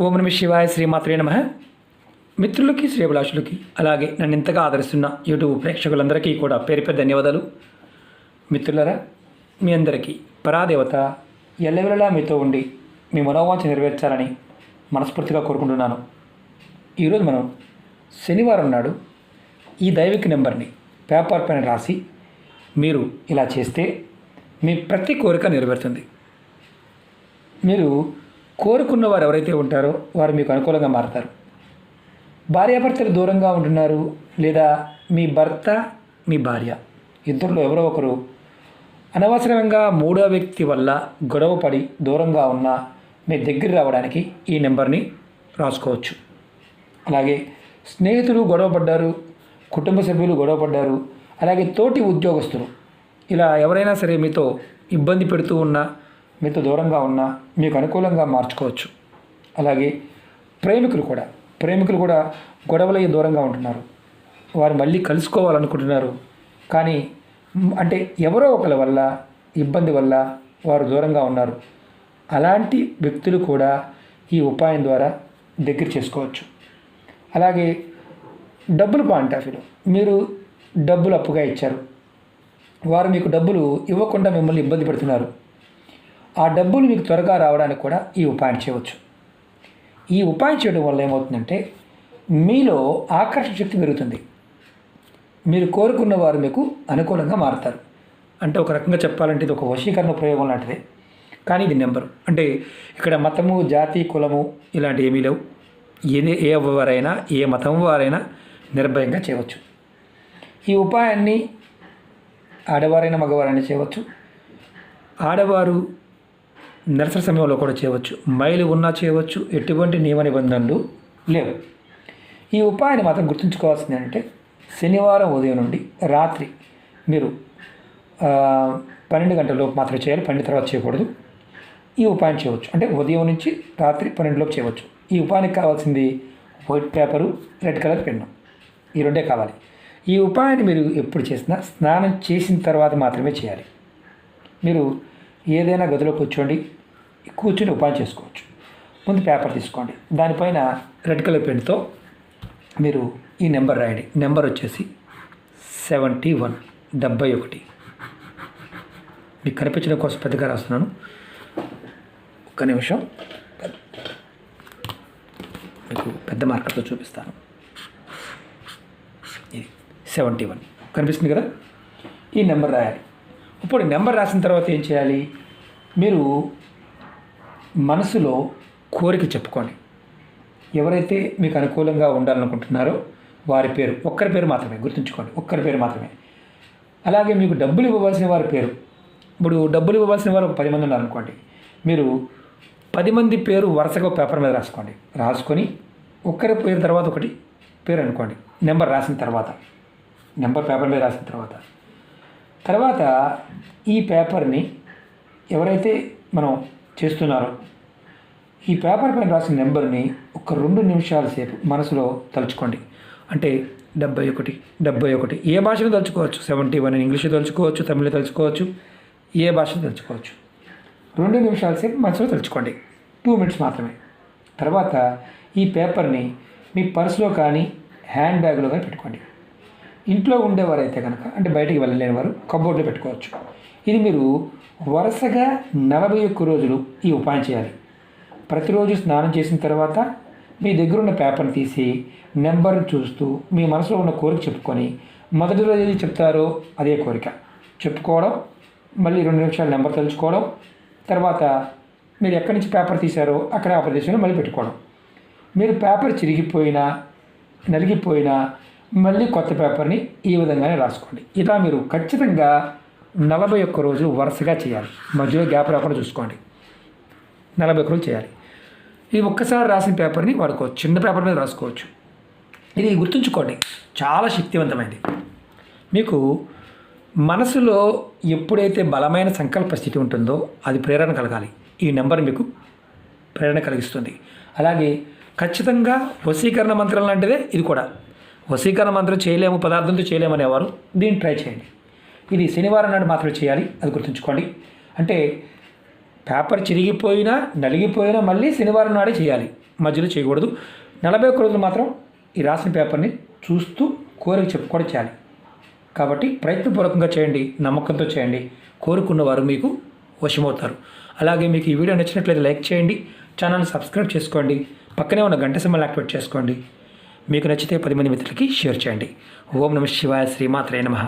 ఓం నమ శివాయ శ్రీమాత్రే నమః. మిత్రులకి శ్రేభిలాషులకి అలాగే నన్ను ఇంతగా ఆదరిస్తున్న యూట్యూబ్ ప్రేక్షకులందరికీ కూడా పేరు పేరు ధన్యవాదాలు. మిత్రులరా, మీ అందరికీ పరాదేవత ఎల్లవెల్లలా మీతో ఉండి మీ మనోవాంఛ నెరవేర్చాలని మనస్ఫూర్తిగా కోరుకుంటున్నాను. ఈరోజు మనం శనివారం నాడు ఈ దైవిక నెంబర్ని పేపర్ పైన రాసి మీరు ఇలా చేస్తే మీ ప్రతి కోరిక నెరవేరుతుంది. మీరు కోరుకున్న వారు ఎవరైతే ఉంటారో వారు మీకు అనుకూలంగా మారతారు. భార్యాభర్తలు దూరంగా ఉంటున్నారు, లేదా మీ భర్త మీ భార్య ఇద్దరిలో ఎవరో ఒకరు అనవసరంగా మూడో వ్యక్తి వల్ల గొడవపడి దూరంగా ఉన్న మీ దగ్గర రావడానికి ఈ నెంబర్ని రాసుకోవచ్చు. అలాగే స్నేహితులు గొడవపడ్డారు, కుటుంబ సభ్యులు గొడవపడ్డారు, అలాగే తోటి ఉద్యోగస్తులు ఇలా ఎవరైనా సరే మీతో ఇబ్బంది పెడుతూ ఉన్నా, మీతో దూరంగా ఉన్నా మీకు అనుకూలంగా మార్చుకోవచ్చు. అలాగే ప్రేమికులు కూడా గొడవలయ్యి దూరంగా ఉంటున్నారు, వారు మళ్ళీ కలుసుకోవాలనుకుంటున్నారు, కానీ అంటే ఎవరో ఒకరి వల్ల ఇబ్బంది వల్ల వారు దూరంగా ఉన్నారు. అలాంటి వ్యక్తులు కూడా ఈ ఉపాయం ద్వారా దగ్గర చేసుకోవచ్చు. అలాగే డబ్బులు పాయింట్ ఆఫ్ వ్యూలో మీరు డబ్బులు అప్పుగా ఇచ్చారు, వారు మీకు డబ్బులు ఇవ్వకుండా మిమ్మల్ని ఇబ్బంది పెడుతున్నారు. ఆ డబ్బులు మీకు త్వరగా రావడానికి కూడా ఈ ఉపాయం చేయవచ్చు. ఈ ఉపాయం చేయడం వల్ల ఏమవుతుందంటే మీలో ఆకర్షణ శక్తి పెరుగుతుంది. మీరు కోరుకున్న వారు మీకు అనుకూలంగా మారుతారు. అంటే ఒక రకంగా చెప్పాలంటే ఇది ఒక వశీకరణ ప్రయోగం లాంటిదే. కానీ ఇది నెంబరు అంటే ఇక్కడ మతము, జాతి, కులము ఇలాంటి ఏమీ లేవు. ఎవరైనా ఏ మతం వారైనా నిర్భయంగా చేయవచ్చు. ఈ ఉపాయాన్ని ఆడవారైనా మగవారైనా చేయవచ్చు. ఆడవారు నిరసన సమయంలో కూడా చేయవచ్చు, మైలు ఉన్నా చేయవచ్చు. ఎటువంటి నియమ నిబంధనలు లేవు. ఈ ఉపాయాన్ని మాత్రం గుర్తుంచుకోవాల్సింది ఏంటంటే శనివారం ఉదయం నుండి రాత్రి మీరు 12 గంటల లోపు మాత్రం చేయాలి, 12 తర్వాత చేయకూడదు. ఈ ఉపాయం చేయవచ్చు అంటే ఉదయం నుంచి రాత్రి 12 లోపు చేయవచ్చు. ఈ ఉపాయానికి కావాల్సింది white paper, red colour pen, ఈ రెండే కావాలి. ఈ ఉపాయాన్ని మీరు ఎప్పుడు చేసినా స్నానం చేసిన తర్వాత మాత్రమే చేయాలి. మీరు ఏదైనా గదిలో కూర్చొని ఉపాయం చేసుకోవచ్చు. ముందు పేపర్ తీసుకోండి, దానిపైన రెడ్ కలర్ పెన్తో మీరు ఈ నెంబర్ రాయండి. నెంబర్ వచ్చేసి 71 71. మీకు కనిపించడం కోసం పెద్దగా రాస్తున్నాను, ఒక్క నిమిషం మీకు పెద్ద మార్కర్తో చూపిస్తాను. ఇది 71 కనిపిస్తుంది కదా. ఈ నెంబర్ రాయాలి. ఇప్పుడు నెంబర్ రాసిన తర్వాత ఏం చేయాలి? మీరు మనసులో కోరిక చెప్పుకోండి. ఎవరైతే మీకు అనుకూలంగా ఉండాలనుకుంటున్నారో వారి పేరు, ఒక్కరి పేరు మాత్రమే గుర్తుంచుకోండి, ఒక్కరి పేరు మాత్రమే. అలాగే మీకు డబ్బులు ఇవ్వవలసిన వారి పేరు. ఇప్పుడు డబ్బులు ఇవ్వవలసిన వారు 10 మంది ఉన్నారనుకోండి, మీరు 10 మంది పేరు వరుసగా పేపర్ మీద రాసుకొని ఒక్కరి పేరు తర్వాత ఒకటి పేరు అనుకోండి. నెంబర్ రాసిన తర్వాత, నెంబర్ పేపర్ మీద రాసిన తర్వాత ఈ పేపర్ని ఎవరైతే మనం చేస్తున్నారో ఈ పేపర్ పైన రాసిన నెంబర్ని ఒక 2 నిమిషాల సేపు మనసులో తలుచుకోండి. అంటే 71 ఏ భాషలో తలుచుకోవచ్చు. 71 ఇంగ్లీష్లో తలుచుకోవచ్చు, తమిళ్లో తలుచుకోవచ్చు, ఏ భాషలో తలుచుకోవచ్చు. 2 నిమిషాల సేపు మనసులో తలుచుకోండి, 2 మినిట్స్ మాత్రమే. తర్వాత ఈ పేపర్ని మీ పర్సులో కానీ హ్యాండ్ బ్యాగ్లో కానీ పెట్టుకోండి. ఇంట్లో ఉండేవారైతే కనుక, అంటే బయటికి వెళ్ళలేని వారు కబోర్డ్లో పెట్టుకోవచ్చు. ఇది మీరు వరుసగా 41 రోజులు ఈ ఉపాయం చేయాలి. ప్రతిరోజు స్నానం చేసిన తర్వాత మీ దగ్గర ఉన్న పేపర్ని తీసి నెంబర్ని చూస్తూ మీ మనసులో ఉన్న కోరిక చెప్పుకొని, మొదటి రోజు ఏది చెప్తారో అదే కోరిక చెప్పుకోవడం, మళ్ళీ 2 నిమిషాలు నెంబర్ తెలుసుకోవడం, తర్వాత మీరు ఎక్కడి నుంచి పేపర్ తీశారో అక్కడ ఆ ప్రదేశంలో మళ్ళీ పెట్టుకోవడం. మీరు పేపర్ చిరిగిపోయినా నలిగిపోయినా మళ్ళీ కొత్త పేపర్ని ఈ విధంగానే రాసుకోండి. ఇలా మీరు ఖచ్చితంగా 41 రోజులు వరుసగా చేయాలి. మధ్యలో గ్యాప్ రాకుండా చూసుకోండి. 41 రోజులు చేయాలి. ఇది ఒక్కసారి రాసిన పేపర్ని వాడుకోవచ్చు, చిన్న పేపర్ మీద రాసుకోవచ్చు. ఇది గుర్తుంచుకోండి, చాలా శక్తివంతమైనది. మీకు మనసులో ఎప్పుడైతే బలమైన సంకల్ప స్థితి ఉంటుందో అది ప్రేరణ కలగాలి. ఈ నెంబర్ మీకు ప్రేరణ కలిగిస్తుంది. అలాగే ఖచ్చితంగా వశీకరణ మంత్రం లాంటిదే ఇది కూడా. వశీకరణ మంత్రం చేయలేము, పదార్థంతో చేయలేము అనేవారు దీన్ని ట్రై చేయండి. ఇది శనివారం నాడు మాత్రమే చేయాలి, అది గుర్తుంచుకోండి. అంటే పేపర్ చిరిగిపోయినా నలిగిపోయినా మళ్ళీ శనివారం నాడే చేయాలి. మధ్యలో చేయకూడదు. 41 రోజులు మాత్రం ఈ రాసిన పేపర్ని చూస్తూ కోరిక చెప్పుకోవడం చేయాలి. కాబట్టి ప్రయత్నపూర్వకంగా చేయండి, నమ్మకంతో చేయండి. కోరుకున్న వారు మీకు వశమవుతారు. అలాగే మీకు ఈ వీడియో నచ్చినట్లయితే లైక్ చేయండి, ఛానల్ సబ్స్క్రైబ్ చేసుకోండి, పక్కనే ఉన్న గంట సింబల్ యాక్టివేట్ చేసుకోండి. మీకు నచ్చితే 10 మంది మిత్రులకి షేర్ చేయండి. ఓం నమః శివాయ, శ్రీమాత్రే నమః.